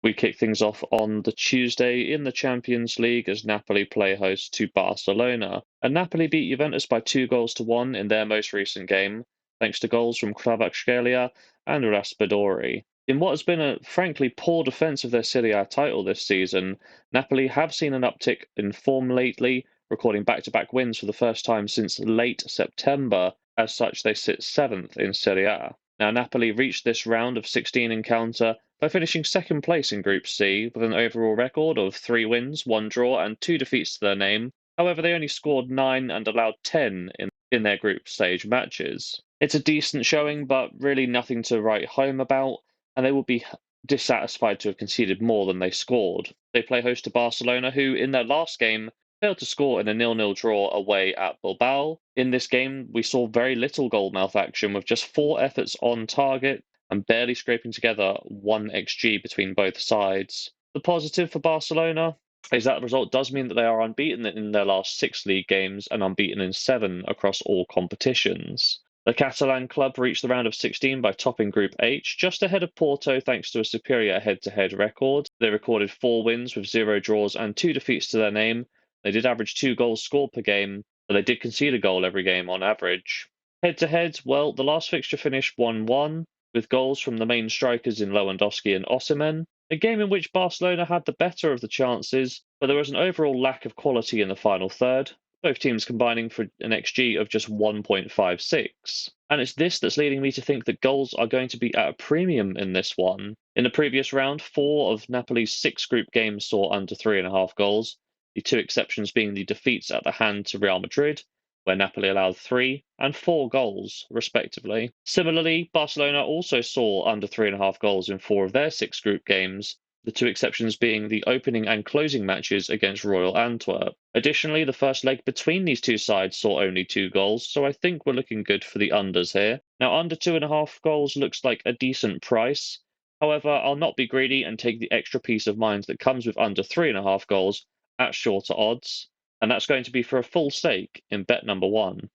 We kick things off on the Tuesday in the Champions League as Napoli play host to Barcelona. And Napoli beat Juventus by 2 goals to 1 in their most recent game, thanks to goals from Kvaratskhelia and Raspadori. In what has been a frankly poor defence of their Serie A title this season, Napoli have seen an uptick in form lately, recording back-to-back wins for the first time since late September. As such, they sit 7th in Serie A. Now, Napoli reached this round of 16 encounter by finishing second place in Group C with an overall record of 3 wins, 1 draw, and 2 defeats to their name. However, they only scored 9 and allowed 10 in their group stage matches. It's a decent showing, but really nothing to write home about, and they will be dissatisfied to have conceded more than they scored. They play host to Barcelona, who, in their last game, failed to score in a 0-0 draw away at Bilbao. In this game, we saw very little goal-mouth action, with just 4 efforts on target and barely scraping together 1 XG between both sides. The positive for Barcelona is that the result does mean that they are unbeaten in their last 6 league games and unbeaten in 7 across all competitions. The Catalan club reached the round of 16 by topping Group H, just ahead of Porto thanks to a superior head-to-head record. They recorded 4 wins with 0 draws and 2 defeats to their name. They did average 2 goals scored per game, but they did concede a goal every game on average. Head-to-head, well, the last fixture finished 1-1, with goals from the main strikers in Lewandowski and Osimhen. A game in which Barcelona had the better of the chances, but there was an overall lack of quality in the final third, both teams combining for an XG of just 1.56. And it's this that's leading me to think that goals are going to be at a premium in this one. In the previous round, 4 of Napoli's 6 group games saw under 3.5 goals, the 2 exceptions being the defeats at the hand to Real Madrid, where Napoli allowed 3 and 4 goals, respectively. Similarly, Barcelona also saw under 3.5 goals in 4 of their 6 group games, the 2 exceptions being the opening and closing matches against Royal Antwerp. Additionally, the first leg between these two sides saw only 2 goals, so I think we're looking good for the unders here. Now, under 2.5 goals looks like a decent price. However, I'll not be greedy and take the extra peace of mind that comes with under 3.5 goals at shorter odds, and that's going to be for a full stake in bet number 1.